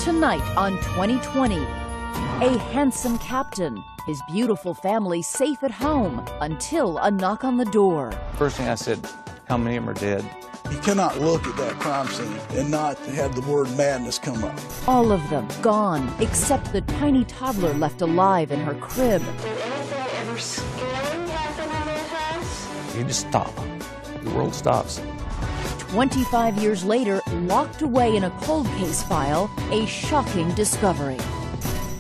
Tonight on 2020, a handsome captain, his beautiful family safe at home until a knock on the door. First thing I said, how many of them are dead? You cannot look at that crime scene and not have the word madness come up. All of them gone, except the tiny toddler left alive in her crib. You just stop. The world stops. 25 years later, locked away in a cold case file, a shocking discovery.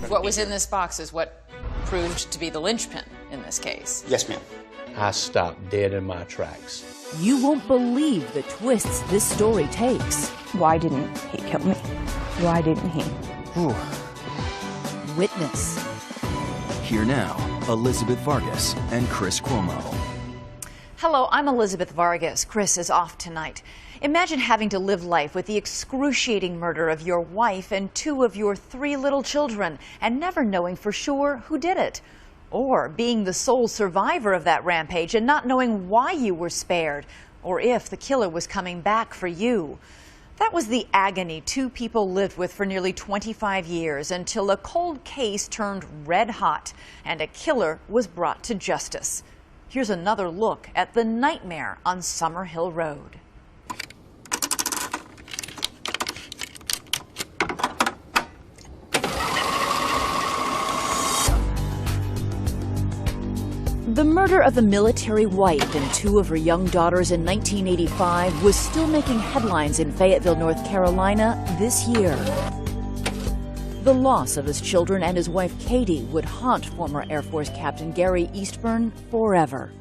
What was in this box is what proved to be the linchpin in this case. Yes, ma'am. I stopped dead in my tracks. You won't believe the twists this story takes. Why didn't he kill me? Why didn't he? Ooh. Witness. Here now, Elizabeth Vargas and Chris Cuomo. Hello, I'm Elizabeth Vargas. Chris is off tonight. Imagine having to live life with the excruciating murder of your wife and 2 of your 3 little children and never knowing for sure who did it. Or being the sole survivor of that rampage and not knowing why you were spared or if the killer was coming back for you. That was the agony 2 people lived with for nearly 25 years until a cold case turned red hot and a killer was brought to justice. Here's another look at the nightmare on Summer Hill Road. The murder of a military wife and 2 of her young daughters in 1985 was still making headlines in Fayetteville, North Carolina this year. The loss of his children and his wife Katie would haunt former Air Force Captain Katie Eastburn forever.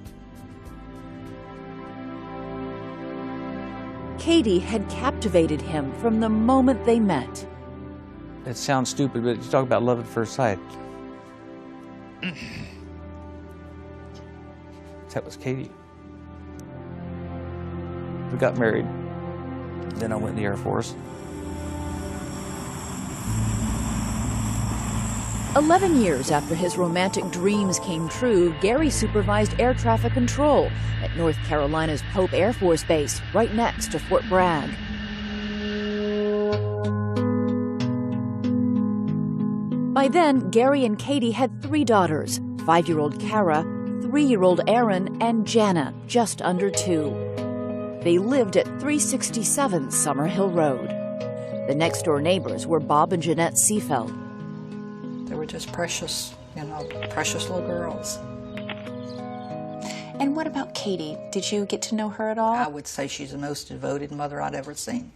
Katie had captivated him from the moment they met. It sounds stupid, but you talk about love at first sight. That was Katie. We got married. Then I went in the Air Force. 11 years after his romantic dreams came true, Gary supervised air traffic control at North Carolina's Pope Air Force Base, right next to Fort Bragg. By then, Gary and Katie had 3 daughters, 5-year-old Kara, 3-year-old Erin, and Jana, just under 2. They lived at 367 Summer Hill Road. The next-door neighbors were Bob and Jeanette Seafeld. They were just precious, precious little girls. And what about Katie? Did you get to know her at all? I would say she's the most devoted mother I'd ever seen.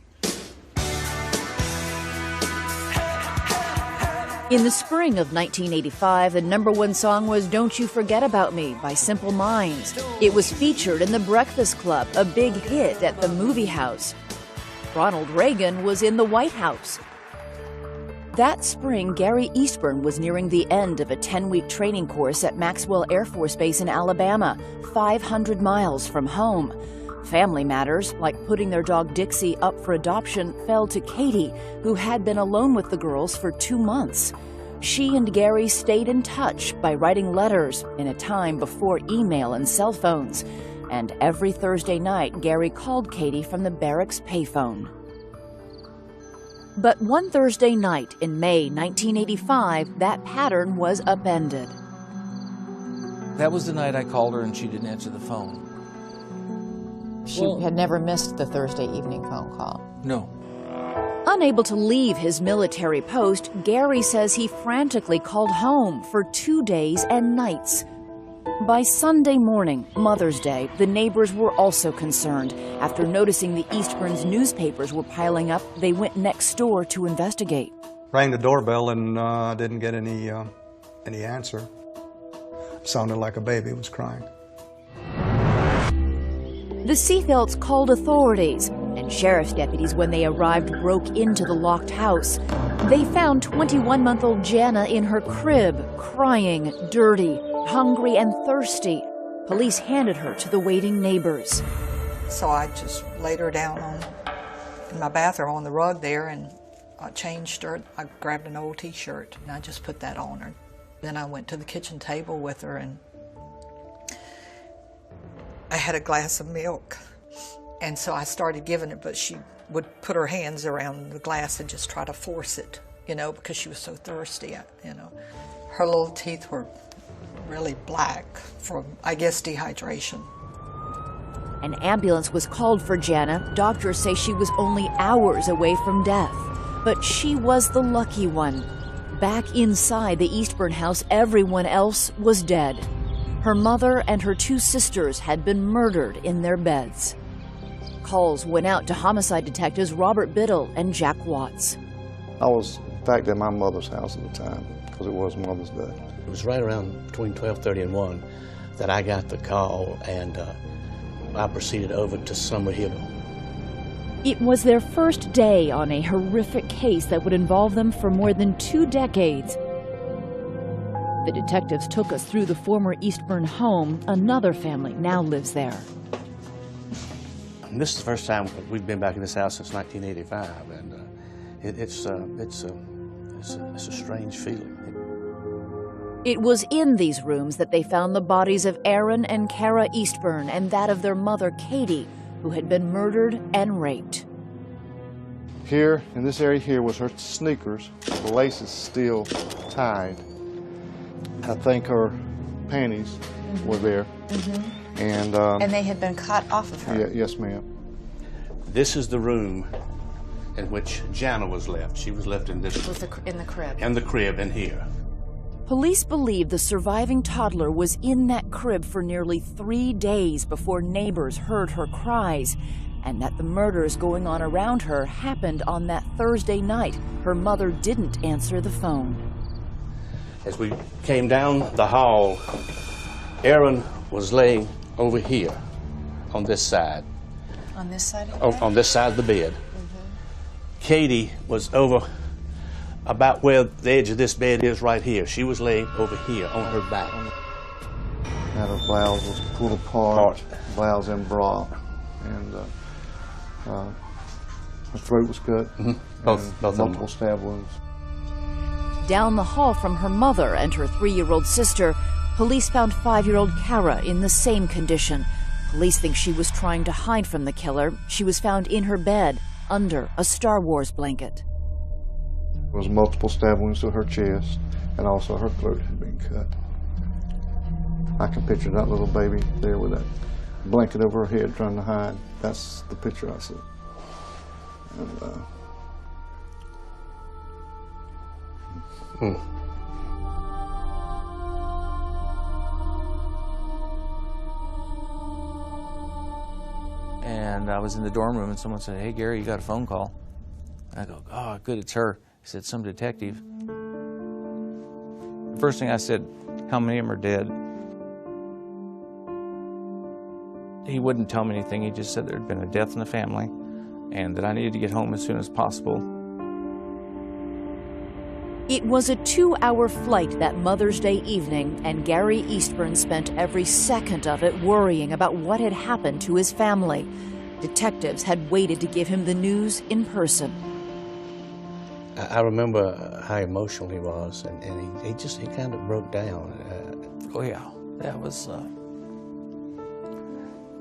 In the spring of 1985, the #1 song was Don't You Forget About Me by Simple Minds. It was featured in The Breakfast Club, a big hit at the movie house. Ronald Reagan was in the White House. That spring, Katie Eastburn was nearing the end of a 10-week training course at Maxwell Air Force Base in Alabama, 500 miles from home. Family matters, like putting their dog Dixie up for adoption, fell to Katie, who had been alone with the girls for 2 months. She and Gary stayed in touch by writing letters in a time before email and cell phones. And every Thursday night, Gary called Katie from the barracks payphone. But one Thursday night in May 1985, that pattern was upended. That was the night I called her and she didn't answer the phone. She had never missed the Thursday evening phone call. No. Unable to leave his military post, Gary says he frantically called home for 2 days and nights. By Sunday morning, Mother's Day, the neighbors were also concerned. After noticing the Eastburns' newspapers were piling up, they went next door to investigate. Rang the doorbell and didn't get any answer. Sounded like a baby was crying. The Seafelds called authorities, and sheriff's deputies, when they arrived, broke into the locked house. They found 21-month-old Jana in her crib, crying, dirty, hungry, and thirsty. Police handed her to the waiting neighbors. So I just laid her down in my bathroom on the rug there, and I changed her. I grabbed an old T-shirt, and I just put that on her. Then I went to the kitchen table with her, and I had a glass of milk. And so I started giving it, but she would put her hands around the glass and just try to force it you know, because she was so thirsty, you know. Her little teeth were really black from, I guess, dehydration. An ambulance was called for Jana. Doctors say she was only hours away from death. But she was the lucky one. Back inside the Eastburn house, everyone else was dead. Her mother and her two sisters had been murdered in their beds. Calls went out to homicide detectives Robert Biddle and Jack Watts. I was, in fact, at my mother's house at the time because it was Mother's Day. It was right around between 12:30 and 1 that I got the call, and I proceeded over to Summer Hill. It was their first day on a horrific case that would involve them for more than 2 decades. The detectives took us through the former Eastburn home. Another family now lives there. And this is the first time we've been back in this house since 1985, and it's a strange feeling. It was in these rooms that they found the bodies of Aaron and Kara Eastburn and that of their mother, Katie, who had been murdered and raped. Here, in this area here, was her sneakers. The lace is still tied. I think her panties were there. And they had been cut off of her? Yeah, yes, ma'am. This is the room in which Jana was left. She was left in this room. In the crib? In the crib in here. Police believe the surviving toddler was in that crib for nearly 3 days before neighbors heard her cries, and that the murders going on around her happened on that Thursday night. Her mother didn't answer the phone. As we came down the hall, Aaron was laying over here on this side. On this side of the bed? On this side of the bed. Katie was over about where the edge of this bed is right here. She was laying over here on her back. And her blouse was pulled apart, blouse and bra, and her throat was cut. Both multiple stab wounds. Down the hall from her mother and her 3-year-old sister, police found 5-year-old Kara in the same condition. Police think she was trying to hide from the killer. She was found in her bed, under a Star Wars blanket. There was multiple stab wounds to her chest, and also her throat had been cut. I can picture that little baby there with that blanket over her head trying to hide. That's the picture I see. And, And I was in the dorm room and someone said, "Hey, Gary, you got a phone call." I go, "Oh, good, it's her." He said, "Some detective." The first thing I said, "How many of them are dead?" He wouldn't tell me anything. He just said there had been a death in the family and that I needed to get home as soon as possible. It was a 2-hour flight that Mother's Day evening, and Gary Eastburn spent every second of it worrying about what had happened to his family. Detectives had waited to give him the news in person. I remember how emotional he was, and he kind of broke down. Oh yeah, that was.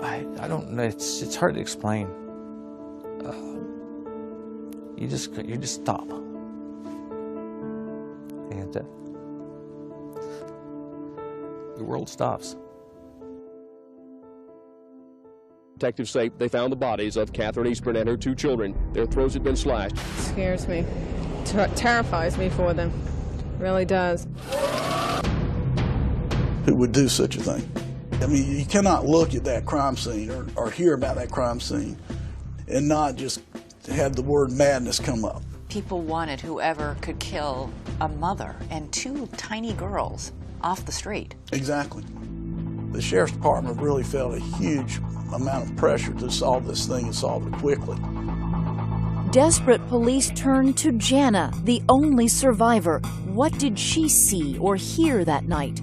I don't know. It's hard to explain. You just stop, and the world stops. Detectives say they found the bodies of Catherine Eastburn and her 2 children. Their throats had been slashed. Scares me. Terrifies me for them. Really does. Who would do such a thing? I mean, you cannot look at that crime scene or hear about that crime scene and not just have the word madness come up. People wanted whoever could kill a mother and 2 tiny girls off the street. Exactly. The Sheriff's Department really felt a huge amount of pressure to solve this thing and solve it quickly. Desperate police turned to Jana, the only survivor. What did she see or hear that night?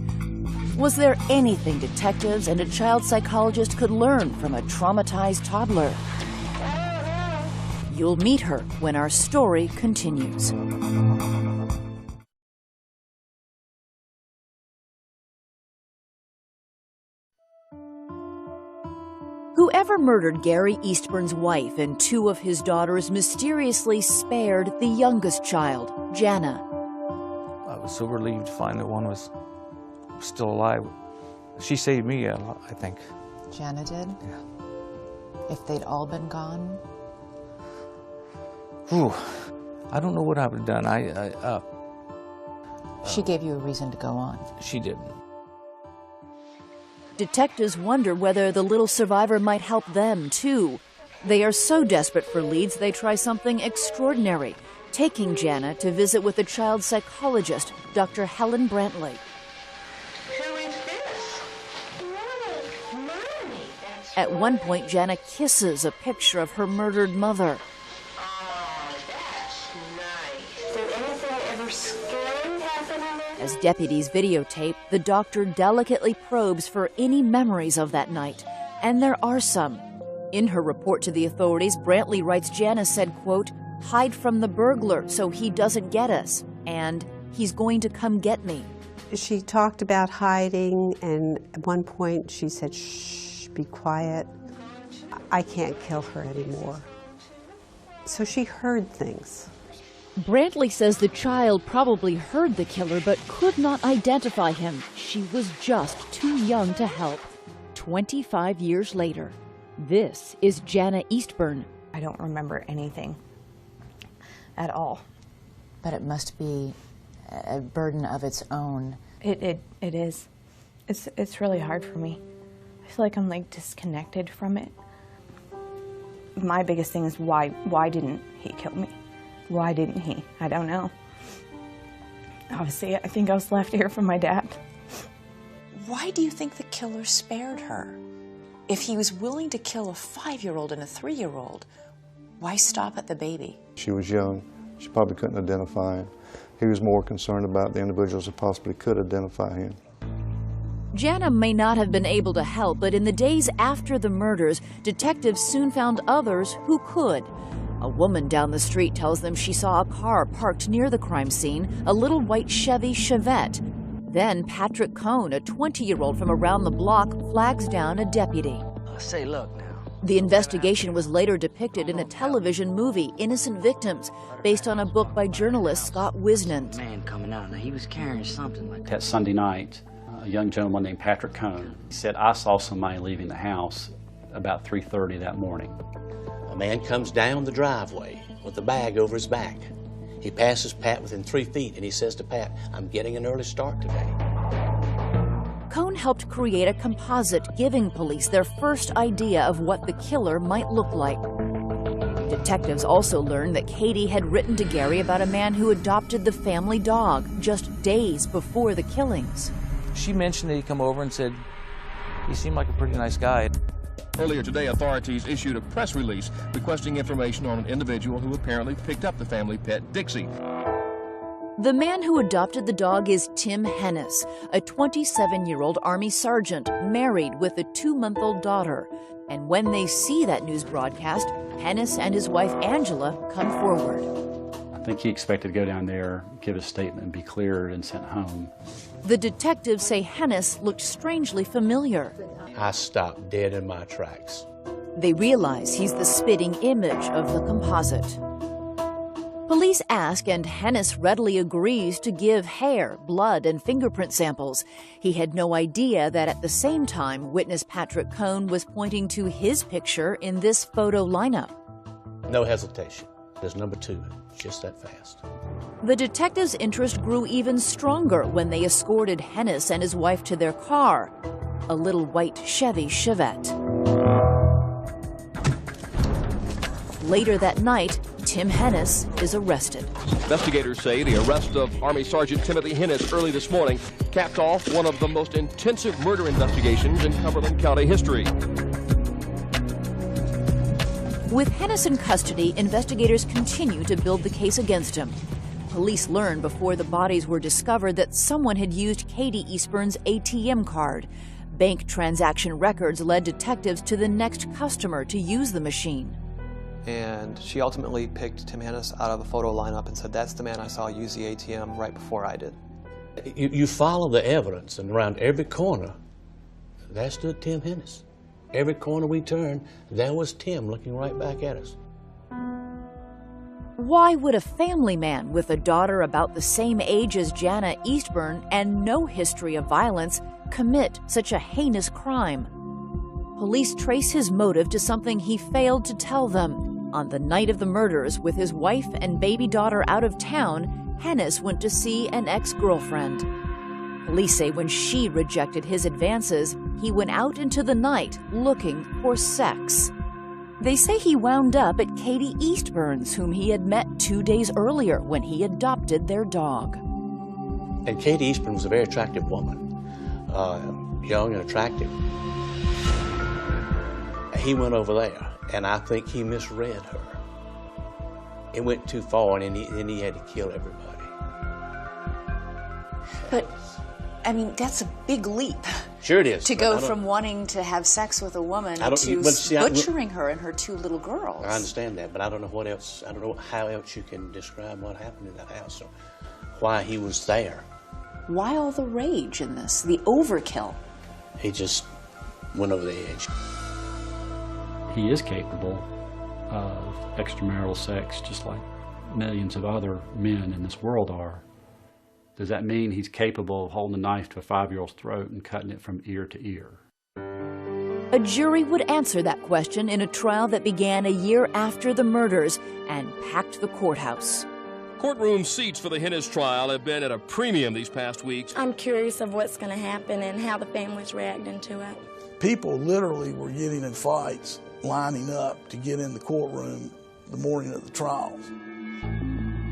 Was there anything detectives and a child psychologist could learn from a traumatized toddler? You'll meet her when our story continues. Whoever killer murdered Gary Eastburn's wife and 2 of his daughters, mysteriously spared the youngest child, Jana. I was so relieved to find that one was still alive. She saved me, I think. Jana did? Yeah. If they'd all been gone? Whew. I don't know what I would have done. She gave you a reason to go on. She did. Detectives wonder whether the little survivor might help them, too. They are so desperate for leads, they try something extraordinary, taking Jana to visit with a child psychologist, Dr. Helen Brantley. At one point, Jana kisses a picture of her murdered mother. As deputies videotape, the doctor delicately probes for any memories of that night, and there are some. In her report to the authorities, Brantley writes Jana said, quote, "Hide from the burglar so he doesn't get us," and "He's going to come get me." She talked about hiding, and at one point she said, "Shh, be quiet. I can't kill her anymore." So she heard things. Brantley says the child probably heard the killer but could not identify him. She was just too young to help. 25 years later, this is Jana Eastburn. I don't remember anything at all. But it must be a burden of its own. It is. It's really hard for me. I feel like I'm like disconnected from it. My biggest thing is why didn't he kill me? Why didn't he? I don't know. Obviously, I think I was left here for my dad. Why do you think the killer spared her? If he was willing to kill a 5-year-old and a 3-year-old, why stop at the baby? She was young. She probably couldn't identify him. He was more concerned about the individuals that possibly could identify him. Jana may not have been able to help, but in the days after the murders, detectives soon found others who could. A woman down the street tells them she saw a car parked near the crime scene, a little white Chevy Chevette. Then Patrick Cohn, a 20-year-old from around the block, flags down a deputy. Say, look now. The investigation was later depicted in a television movie, Innocent Victims, based on a book by journalist Scott Wisnant. Man coming out, now he was carrying something like that. Sunday night, a young gentleman named Patrick Cohn said, "I saw somebody leaving the house about 3:30 that morning." A man comes down the driveway with a bag over his back. He passes Pat within 3 feet and he says to Pat, "I'm getting an early start today." Cohn helped create a composite, giving police their first idea of what the killer might look like. Detectives also learned that Katie had written to Gary about a man who adopted the family dog just days before the killings. She mentioned that he'd come over and said he seemed like a pretty nice guy. Earlier today, authorities issued a press release requesting information on an individual who apparently picked up the family pet, Dixie. The man who adopted the dog is Tim Hennis, a 27-year-old Army sergeant married with a 2-month-old daughter. And when they see that news broadcast, Hennis and his wife Angela come forward. I think he expected to go down there, give a statement, and be cleared and sent home. The detectives say Hennis looked strangely familiar. I stopped dead in my tracks. They realize he's the spitting image of the composite. Police ask, and Hennis readily agrees to give hair, blood, and fingerprint samples. He had no idea that at the same time, witness Patrick Cohn was pointing to his picture in this photo lineup. No hesitation. There's number 2, just that fast. The detectives' interest grew even stronger when they escorted Hennis and his wife to their car, a little white Chevy Chevette. Later that night, Tim Hennis is arrested. Investigators say the arrest of Army Sergeant Timothy Hennis early this morning capped off one of the most intensive murder investigations in Cumberland County history. With Hennis in custody, investigators continue to build the case against him. Police learned before the bodies were discovered that someone had used Katie Eastburn's ATM card. Bank transaction records led detectives to the next customer to use the machine. And she ultimately picked Tim Hennis out of a photo lineup and said, "That's the man I saw use the ATM right before I did." You follow the evidence, and around every corner, there stood Tim Hennis. Every corner we turned, there was Tim looking right back at us. Why would a family man with a daughter about the same age as Jana Eastburn and no history of violence commit such a heinous crime? Police trace his motive to something he failed to tell them. On the night of the murders, with his wife and baby daughter out of town, Hennis went to see an ex-girlfriend. Police say when she rejected his advances, he went out into the night looking for sex. They say he wound up at Katie Eastburn's, whom he had met 2 days earlier when he adopted their dog. And Katie Eastburn was a very attractive woman, young and attractive. He went over there, and I think he misread her. It went too far, and then he had to kill everybody. But, I mean, that's a big leap. Sure it is. To go from wanting to have sex with a woman to butchering her and her 2 little girls. I understand that, but I don't know what else, I don't know how else you can describe what happened in that house or why he was there. Why all the rage in this, the overkill? He just went over the edge. He is capable of extramarital sex just like millions of other men in this world are. Does that mean he's capable of holding a knife to a 5-year-old's throat and cutting it from ear to ear? A jury would answer that question in a trial that began a year after the murders and packed the courthouse. Courtroom seats for the Hennis trial have been at a premium these past weeks. I'm curious of what's going to happen and how the family's reacting to it. People literally were getting in fights, lining up to get in the courtroom the morning of the trials.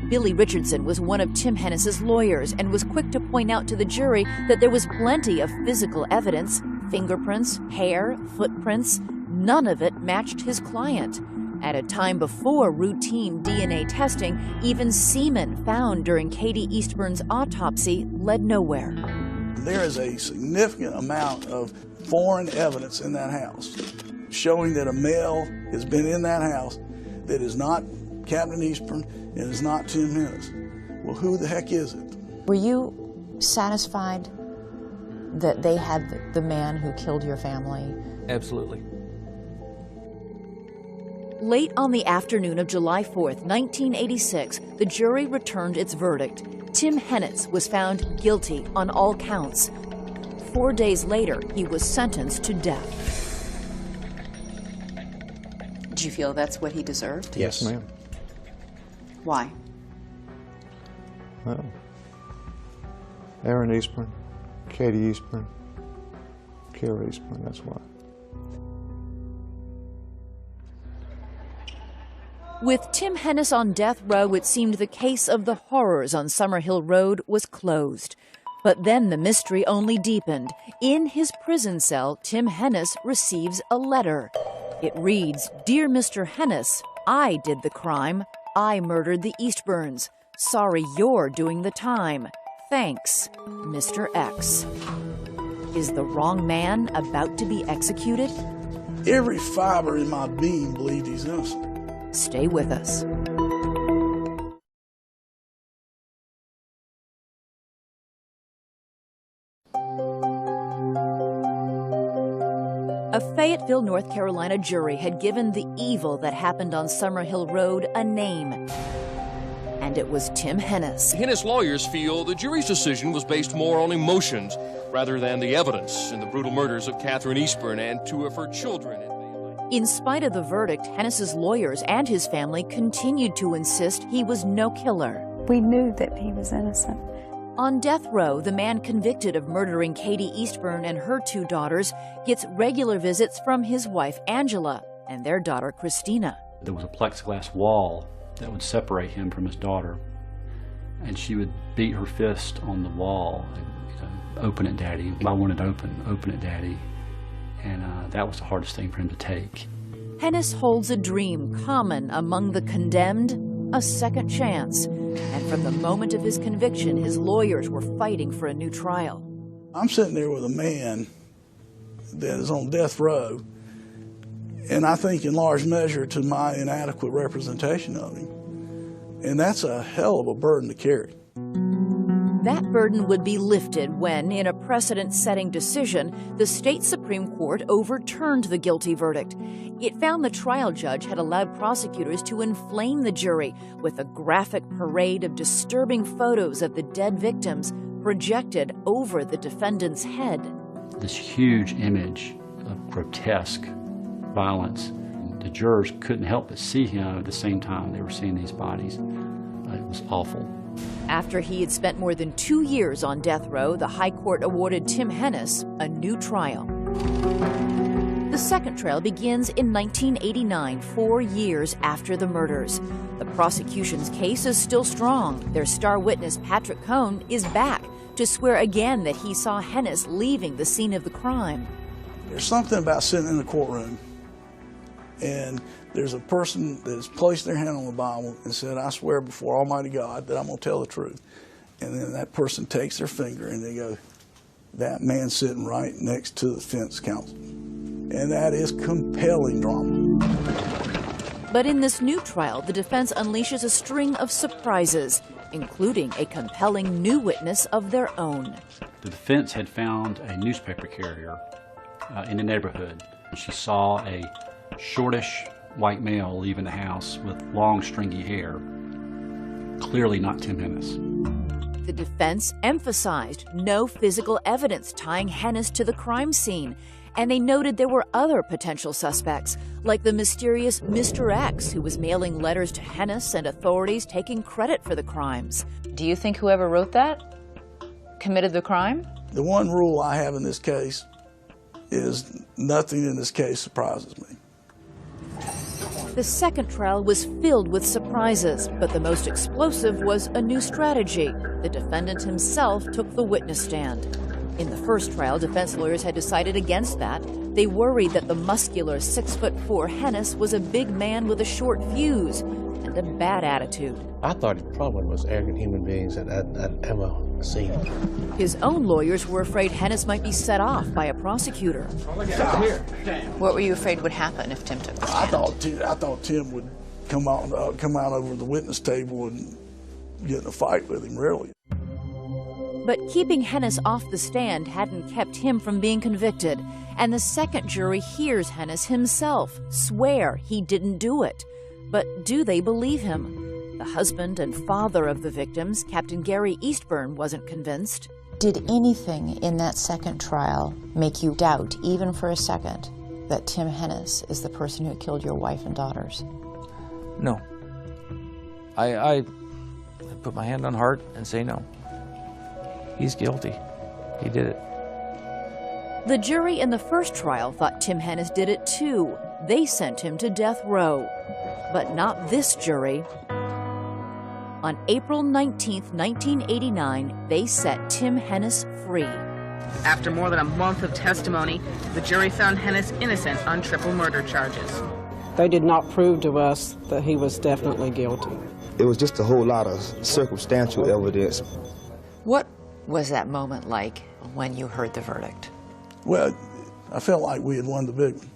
Billy Richardson was one of Tim Hennis's lawyers and was quick to point out to the jury that there was plenty of physical evidence, fingerprints, hair, footprints. None of it matched his client. At a time before routine DNA testing, even semen found during Katie Eastburn's autopsy led nowhere. There is a significant amount of foreign evidence in that house showing that a male has been in that house that is not Captain Eastburn and is not Tim Hennis. Well, who the heck is it? Were you satisfied that they had the man who killed your family? Absolutely. Late on the afternoon of July 4th, 1986, the jury returned its verdict. Tim Hennis was found guilty on all counts. 4 days later, he was sentenced to death. Did you feel that's what he deserved? Yes, ma'am. Why? Well, Aaron Eastburn, Katie Eastburn, Kara Eastburn, that's why. With Tim Hennis on death row, it seemed the case of the horrors on Summerhill Road was closed. But then the mystery only deepened. In his prison cell, Tim Hennis receives a letter. It reads, "Dear Mr. Hennis, I did the crime. I murdered the Eastburns. Sorry you're doing the time. Thanks, Mr. X." Is the wrong man about to be executed? Every fiber in my being believed he's innocent. Stay with us. A Fayetteville, North Carolina jury had given the evil that happened on Summerhill Road a name. And it was Tim Hennis. Hennis lawyers feel the jury's decision was based more on emotions rather than the evidence in the brutal murders of Catherine Eastburn and 2 of her children. In spite of the verdict, Hennis's lawyers and his family continued to insist he was no killer. We knew that he was innocent. On death row, the man convicted of murdering Katie Eastburn and her 2 daughters gets regular visits from his wife, Angela, and their daughter, Christina. There was a plexiglass wall that would separate him from his daughter, and she would beat her fist on the wall and, open it, Daddy. I wanted open it, Daddy. And that was the hardest thing for him to take. Hennis holds a dream common among the condemned, a second chance. And from the moment of his conviction, his lawyers were fighting for a new trial. I'm sitting there with a man that is on death row, and I think in large measure to my inadequate representation of him. And that's a hell of a burden to carry. That burden would be lifted when, in a precedent-setting decision, the state Supreme Court overturned the guilty verdict. It found the trial judge had allowed prosecutors to inflame the jury with a graphic parade of disturbing photos of the dead victims projected over the defendant's head. This huge image of grotesque violence. The jurors couldn't help but see him at the same time they were seeing these bodies. It was awful. After he had spent more than 2 years on death row, the High Court awarded Tim Hennis a new trial. The second trial begins in 1989, 4 years after the murders. The prosecution's case is still strong. Their star witness, Patrick Cohn, is back to swear again that he saw Hennis leaving the scene of the crime. There's something about sitting in the courtroom and there's a person that has placed their hand on the Bible and said, I swear before Almighty God that I'm going to tell the truth. And then that person takes their finger and they go, that man's sitting right next to the defense counsel. And that is compelling drama. But in this new trial, the defense unleashes a string of surprises, including a compelling new witness of their own. The defense had found a newspaper carrier in the neighborhood. She saw a shortish white male leaving the house with long, stringy hair. Clearly not Tim Hennis. The defense emphasized no physical evidence tying Hennis to the crime scene, and they noted there were other potential suspects, like the mysterious Mr. X, who was mailing letters to Hennis and authorities taking credit for the crimes. Do you think whoever wrote that committed the crime? The one rule I have in this case is nothing in this case surprises me. The second trial was filled with surprises, but the most explosive was a new strategy. The defendant himself took the witness stand. In the first trial, defense lawyers had decided against that. They worried that the muscular 6'4" Hennis was a big man with a short fuse and a bad attitude. I thought he probably was arrogant human beings that I'd ever seen. His own lawyers were afraid Hennis might be set off by a prosecutor. What were you afraid would happen if Tim took the stand? I thought Tim would come out over the witness table and get in a fight with him, really. But keeping Hennis off the stand hadn't kept him from being convicted, and the second jury hears Hennis himself swear he didn't do it. But do they believe him? The husband and father of the victims, Captain Katie Eastburn, wasn't convinced. Did anything in that second trial make you doubt, even for a second, that Tim Hennis is the person who killed your wife and daughters? No. I put my hand on heart and say no. He's guilty. He did it. The jury in the first trial thought Tim Hennis did it too. They sent him to death row. But not this jury. On April 19, 1989, they set Tim Hennis free. After more than a month of testimony, the jury found Hennis innocent on triple murder charges. They did not prove to us that he was definitely guilty. It was just a whole lot of circumstantial evidence. What was that moment like when you heard the verdict? Well, I felt like we had won the big one.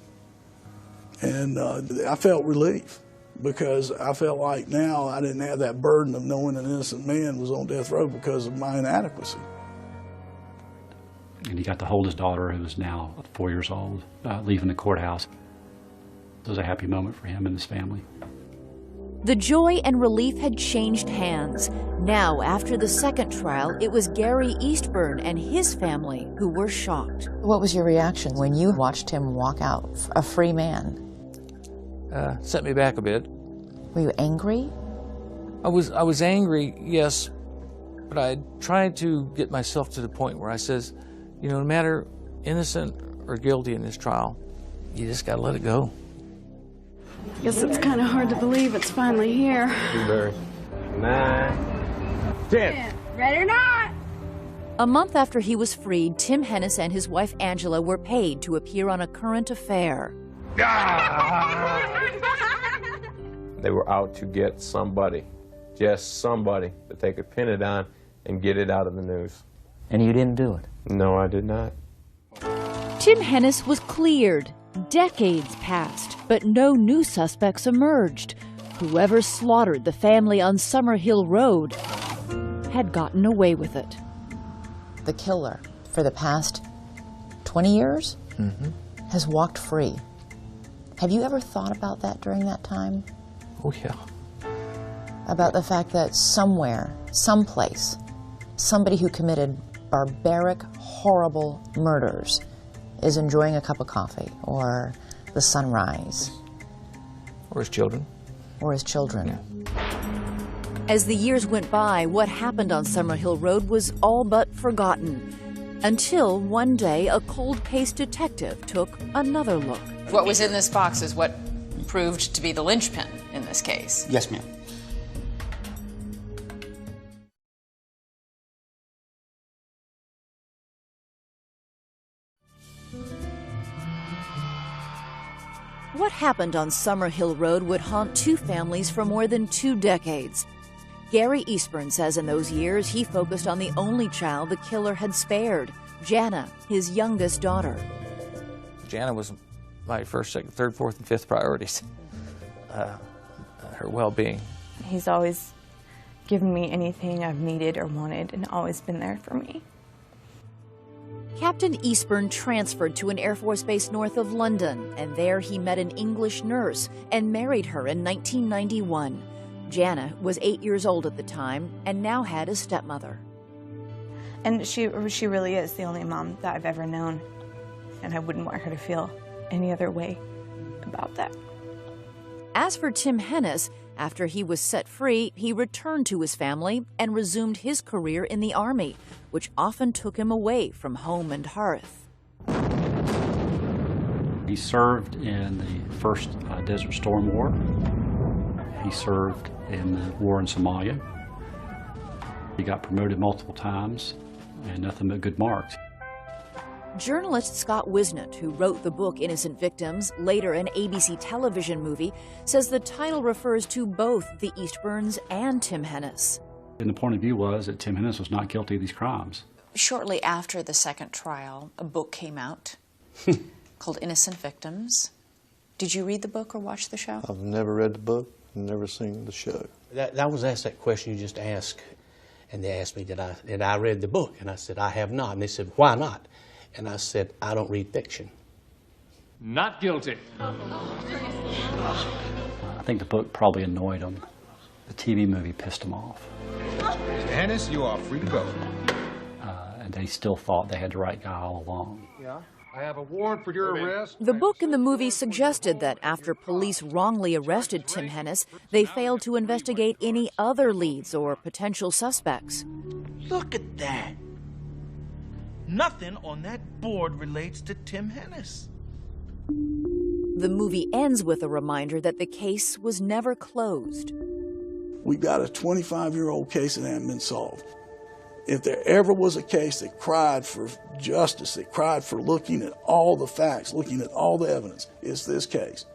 And I felt relief because I felt like now I didn't have that burden of knowing an innocent man was on death row because of my inadequacy. And he got to hold his daughter, who is now 4 years old, leaving the courthouse. It was a happy moment for him and his family. The joy and relief had changed hands. Now, after the second trial, it was Katie Eastburn and his family who were shocked. What was your reaction when you watched him walk out, a free man? Set me back a bit. Were you angry? I was angry, yes, but I tried to get myself to the point where I says, you know, no matter innocent or guilty in this trial, you just got to let it go. I guess it's kind of hard to believe it's finally here. 9, 10. Ready or not? A month after he was freed, Tim Hennis and his wife Angela were paid to appear on A Current Affair. They were out to get somebody, just somebody that they could pin it on and get it out of the news. And you didn't do it? No, I did not. Tim Hennis was cleared. Decades passed, but no new suspects emerged. Whoever slaughtered the family on Summer Hill Road had gotten away with it. The killer, for the past 20 years, has walked free. Have you ever thought about that during that time? Oh, yeah. About the fact that somewhere, someplace, somebody who committed barbaric, horrible murders is enjoying a cup of coffee or the sunrise. Or his children. Or his children. Yeah. As the years went by, what happened on Summerhill Road was all but forgotten. Until one day, a cold case detective took another look. What was in this box is what proved to be the linchpin in this case. Yes, ma'am. What happened on Summerhill Road would haunt two families for more than 2 decades. Gary Eastburn says in those years he focused on the only child the killer had spared, Jana, his youngest daughter. Jana was my first, second, third, fourth, and fifth priorities. Her well-being. He's always given me anything I've needed or wanted and always been there for me. Captain Eastburn transferred to an Air Force base north of London, and there he met an English nurse and married her in 1991. Jana was 8 years old at the time and now had a stepmother. And she really is the only mom that I've ever known, and I wouldn't want her to feel any other way about that. As for Tim Hennis, after he was set free, he returned to his family and resumed his career in the Army, which often took him away from home and hearth. He served in the first Desert Storm War. He served in the war in Somalia. He got promoted multiple times, and nothing but good marks. Journalist Scott Wisnett, who wrote the book Innocent Victims, later an ABC television movie, says the title refers to both the Eastburns and Tim Hennis. And the point of view was that Tim Hennis was not guilty of these crimes. Shortly after the second trial, a book came out called Innocent Victims. Did you read the book or watch the show? I've never read the book, never seen the show. I was asked that question you just asked, and they asked me, did I read the book? And I said, I have not. And they said, why not? And I said, I don't read fiction. Not guilty. I think the book probably annoyed him. The TV movie pissed him off. Mr. Hennis, you are free to go. And they still thought they had the right guy all along. Yeah. I have a warrant for your arrest. The book and the movie suggested that after police wrongly arrested Tim Hennis, they failed to investigate any other leads or potential suspects. Look at that. Nothing on that board relates to Tim Hennis. The movie ends with a reminder that the case was never closed. We've got a 25-year-old case that hasn't been solved. If there ever was a case that cried for justice, that cried for looking at all the facts, looking at all the evidence, it's this case.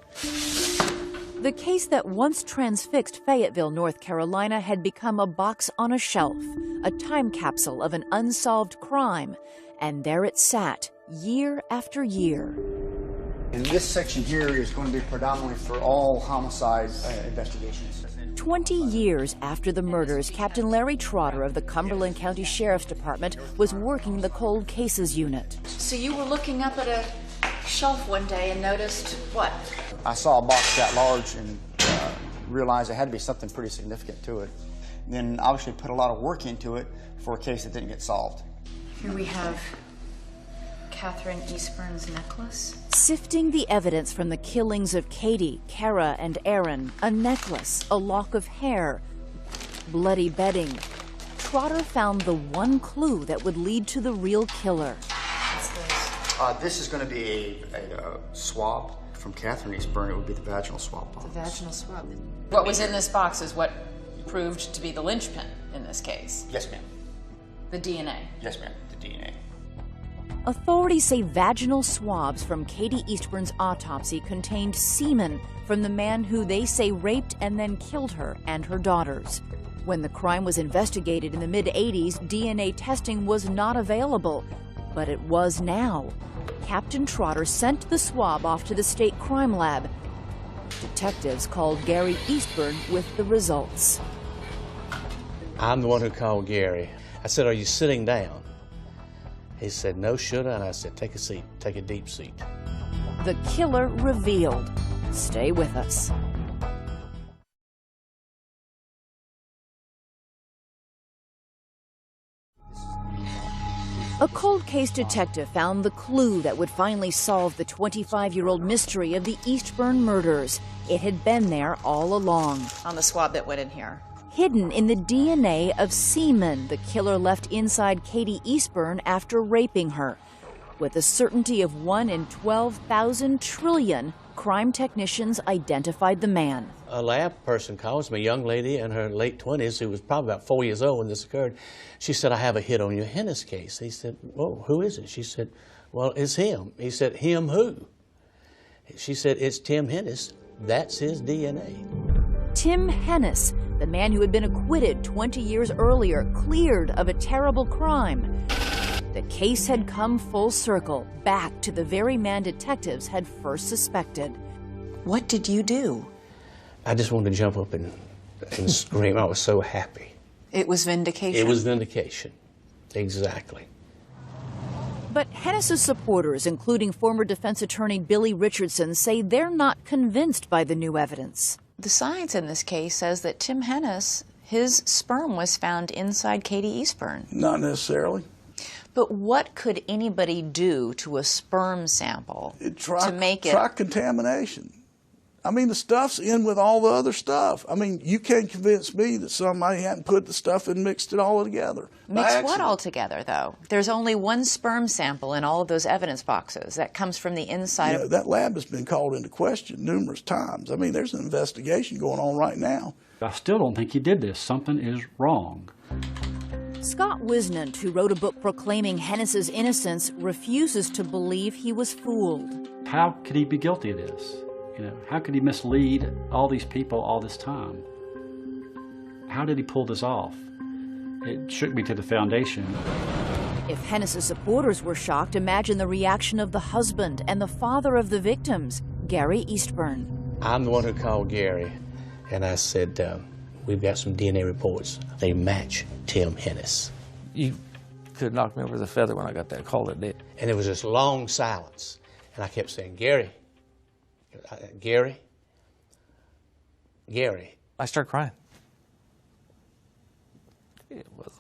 The case that once transfixed Fayetteville, North Carolina, had become a box on a shelf, a time capsule of an unsolved crime. And there it sat, year after year. And this section here is going to be predominantly for all homicide investigations. 20 years after the murders, Captain Larry Trotter of the Cumberland County Sheriff's Department was working the Cold Cases Unit. So you were looking up at a shelf one day and noticed what? I saw a box that large and realized there had to be something pretty significant to it. Then obviously put a lot of work into it for a case that didn't get solved. Here we have Catherine Eastburn's necklace. Sifting the evidence from the killings of Katie, Kara, and Aaron, a necklace, a lock of hair, bloody bedding, Trotter found the one clue that would lead to the real killer. This is going to be a swab from Catherine Eastburn. It would be the vaginal swab box. The vaginal swab. What was in this box is what proved to be the linchpin in this case. Yes, ma'am. The DNA. Yes, ma'am. The DNA. Authorities say vaginal swabs from Katie Eastburn's autopsy contained semen from the man who they say raped and then killed her and her daughters. When the crime was investigated in the mid-'80s, DNA testing was not available, but it was now. Captain Trotter sent the swab off to the state crime lab. Detectives called Gary Eastburn with the results. I'm the one who called Gary. I said, are you sitting down? He said, no, should I? And I said, take a seat, take a deep seat. The killer revealed. Stay with us. A cold case detective found the clue that would finally solve the 25-year-old mystery of the Eastburn murders. It had been there all along. On the swab that went in here. Hidden in the DNA of semen the killer left inside Katie Eastburn after raping her. With a certainty of 1 in 12,000 trillion, crime technicians identified the man. A lab person calls me, a young lady in her late 20s who was probably about 4 years old when this occurred. She said, I have a hit on your Hennis case. He said, whoa, who is it? She said, well, it's him. He said, him who? She said, it's Tim Hennis. That's his DNA. Tim Hennis, the man who had been acquitted 20 years earlier, cleared of a terrible crime. The case had come full circle, back to the very man detectives had first suspected. What did you do? I just wanted to jump up and scream. I was so happy. It was vindication. It was vindication. Exactly. But Hennis's supporters, including former defense attorney Billy Richardson, say they're not convinced by the new evidence. The science in this case says that Tim Hennis, his sperm was found inside Katie Eastburn. Not necessarily. But what could anybody do to a sperm sample to make it? Try contamination. I mean, the stuff's in with all the other stuff. I mean, you can't convince me that somebody hadn't put the stuff and mixed it all together. Mix what all together, though? There's only one sperm sample in all of those evidence boxes. That comes from the inside of... That lab has been called into question numerous times. I mean, there's an investigation going on right now. I still don't think he did this. Something is wrong. Scott Wisnant, who wrote a book proclaiming Hennis's innocence, refuses to believe he was fooled. How could he be guilty of this? You know, how could he mislead all these people all this time? How did he pull this off? It shook me to the foundation. If Hennis's supporters were shocked, imagine the reaction of the husband and the father of the victims, Gary Eastburn. I'm the one who called Gary, and I said, we've got some DNA reports. They match Tim Hennis. You could have knocked me over with a feather when I got that call that day. And there was this long silence, and I kept saying, Gary, Gary, Gary. I started crying. It was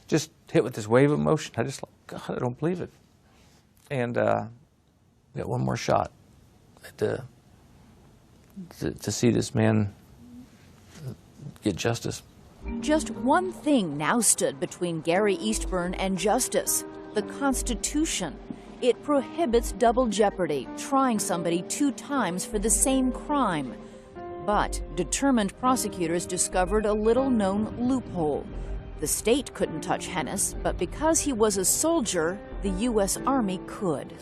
just hit with this wave of emotion. I just like, God, I don't believe it. And got one more shot to see this man get justice. Just one thing now stood between Gary Eastburn and justice: the Constitution. It prohibits double jeopardy, trying somebody 2 times for the same crime. But determined prosecutors discovered a little-known loophole. The state couldn't touch Hennis, but because he was a soldier, the U.S. Army could.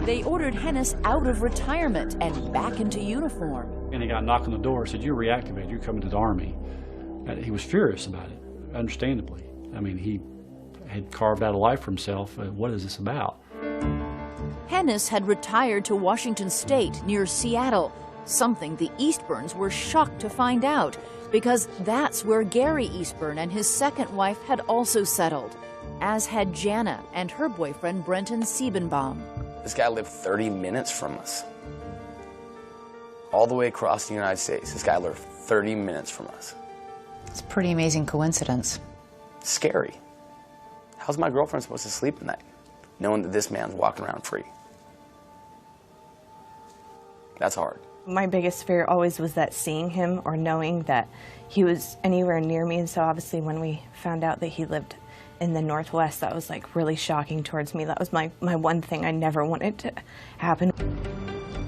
They ordered Hennis out of retirement and back into uniform. And he got knocked on the door and said, you're reactivated, you're coming to the Army. And he was furious about it, understandably. I mean, he had carved out a life for himself. What is this about? Hennis had retired to Washington State near Seattle, something the Eastburns were shocked to find out, because that's where Gary Eastburn and his second wife had also settled, as had Jana and her boyfriend Brenton Siebenbaum. This guy lived 30 minutes from us. All the way across the United States, this guy lived 30 minutes from us. It's a pretty amazing coincidence. Scary. How's my girlfriend supposed to sleep at night, knowing that this man's walking around free? That's hard. My biggest fear always was that seeing him or knowing that he was anywhere near me, and so obviously when we found out that he lived in the Northwest, that was like really shocking towards me. That was my one thing I never wanted to happen.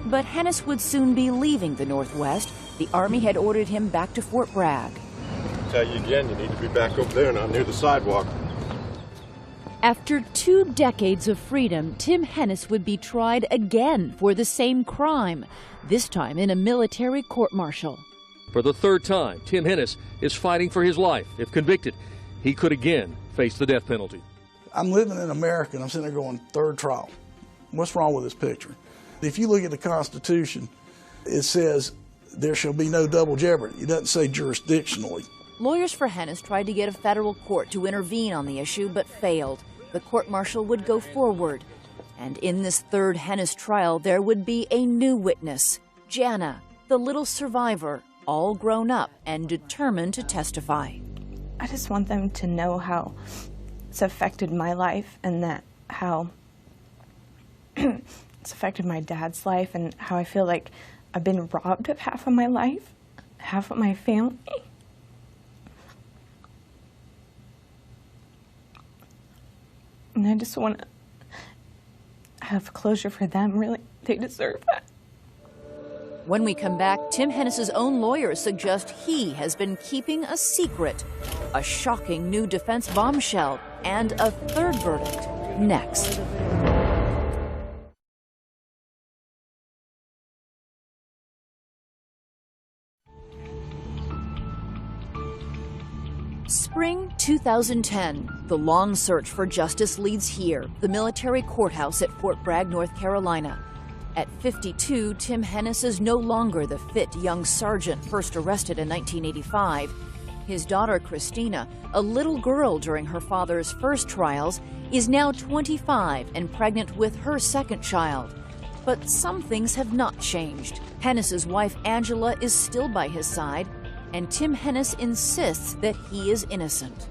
But Hennis would soon be leaving the Northwest. The Army had ordered him back to Fort Bragg. I'll tell you again, you need to be back over there, not near the sidewalk. After 2 decades of freedom, Tim Hennis would be tried again for the same crime, this time in a military court-martial. For the 3rd time, Tim Hennis is fighting for his life. If convicted, he could again face the death penalty. I'm living in America, and I'm sitting there going, 3rd trial. What's wrong with this picture? If you look at the Constitution, it says there shall be no double jeopardy. It doesn't say jurisdictionally. Lawyers for Hennis tried to get a federal court to intervene on the issue, but failed. The court-martial would go forward. And in this third Hennis trial, there would be a new witness, Jana, the little survivor, all grown up and determined to testify. I just want them to know how it's affected my life, and that how it's affected my dad's life, and how I feel like I've been robbed of half of my life, half of my family. And I just want to have closure for them, really. They deserve that. When we come back, Tim Hennis's own lawyers suggest he has been keeping a secret, a shocking new defense bombshell, and a third verdict next. Spring 2010, the long search for justice leads here, the military courthouse at Fort Bragg, North Carolina. At 52, Tim Hennis is no longer the fit young sergeant first arrested in 1985. His daughter, Christina, a little girl during her father's first trials, is now 25 and pregnant with her second child. But some things have not changed. Hennis's wife, Angela, is still by his side, and Tim Hennis insists that he is innocent.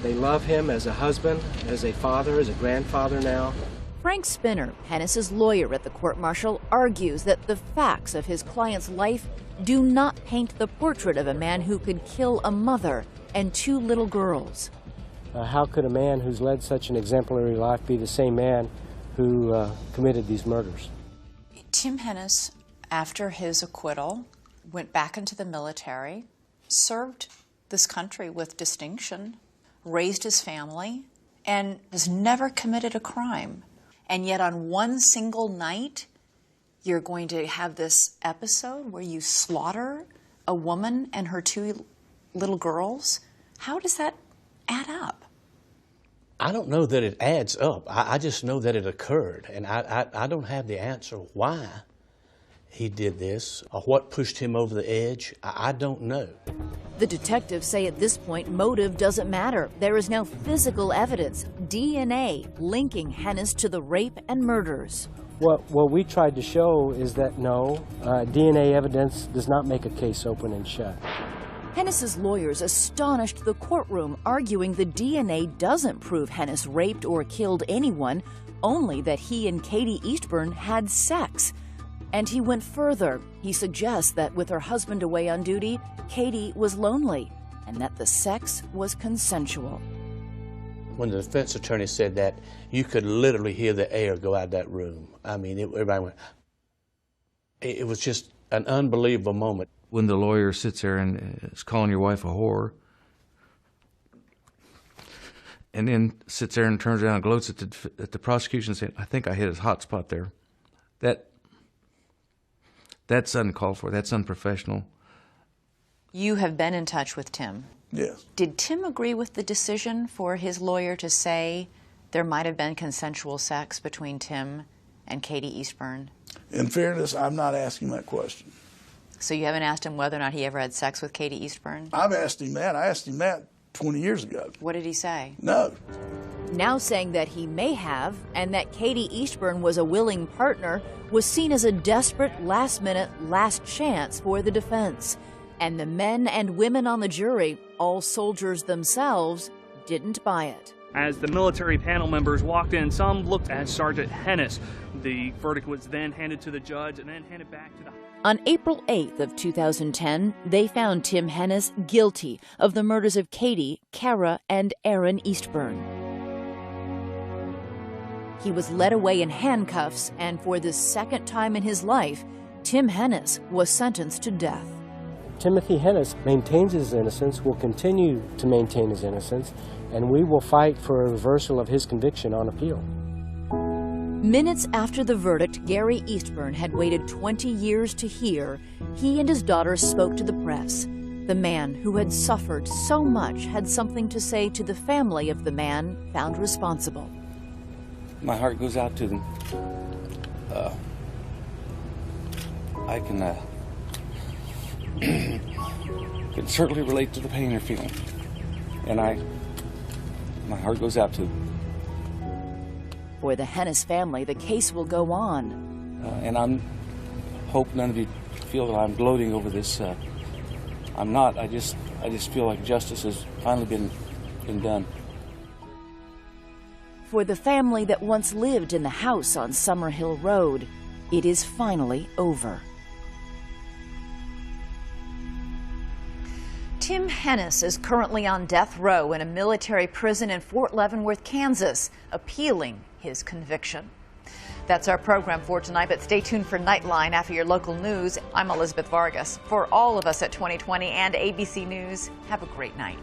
They love him as a husband, as a father, as a grandfather now. Frank Spinner, Hennis's lawyer at the court-martial, argues that the facts of his client's life do not paint the portrait of a man who could kill a mother and two little girls. How could a man who's led such an exemplary life be the same man who committed these murders? Tim Hennis, after his acquittal, went back into the military, served this country with distinction, raised his family, and has never committed a crime. And yet on one single night, you're going to have this episode where you slaughter a woman and her two little girls? How does that add up? I don't know that it adds up. I just know that it occurred, and I don't have the answer why he did this or what pushed him over the edge. I don't know. The detectives say at this point motive doesn't matter. There is now physical evidence, DNA, linking Hennis to the rape and murders. What we tried to show is that no, DNA evidence does not make a case open and shut. Hennis's lawyers astonished the courtroom, arguing the DNA doesn't prove Hennis raped or killed anyone, only that he and Katie Eastburn had sex. And he went further. He suggests that with her husband away on duty, Katie was lonely, and that the sex was consensual. When the defense attorney said that, you could literally hear the air go out of that room. I mean, everybody went. It was just an unbelievable moment. When the lawyer sits there and is calling your wife a whore, and then sits there and turns around and gloats at the prosecution saying, I think I hit his hot spot there. That's uncalled for. That's unprofessional. You have been in touch with Tim. Yes. Did Tim agree with the decision for his lawyer to say there might have been consensual sex between Tim and Katie Eastburn? In fairness, I'm not asking that question. So you haven't asked him whether or not he ever had sex with Katie Eastburn? I've asked him that. I asked him that 20 years ago. What did he say? No. Now saying that he may have, and that Katie Eastburn was a willing partner, was seen as a desperate, last-minute, last chance for the defense. And the men and women on the jury, all soldiers themselves, didn't buy it. As the military panel members walked in, some looked at Sergeant Hennis. The verdict was then handed to the judge and then handed back to the... On April 8th of 2010, they found Tim Hennis guilty of the murders of Katie, Kara, and Aaron Eastburn. He was led away in handcuffs, and for the second time in his life, Tim Hennis was sentenced to death. Timothy Hennis maintains his innocence, will continue to maintain his innocence, and we will fight for a reversal of his conviction on appeal. Minutes after the verdict Gary Eastburn had waited 20 years to hear, he and his daughter spoke to the press. The man who had suffered so much had something to say to the family of the man found responsible. My heart goes out to them. can certainly relate to the pain they're feeling. And my heart goes out to them. For the Hennis family, the case will go on. And I hope none of you feel that I'm gloating over this. I'm not. I just feel like justice has finally been done. For the family that once lived in the house on Summerhill Road, it is finally over. Tim Hennis is currently on death row in a military prison in Fort Leavenworth, Kansas, appealing his conviction. That's our program for tonight, but stay tuned for Nightline after your local news. I'm Elizabeth Vargas. For all of us at 2020 and ABC News, have a great night.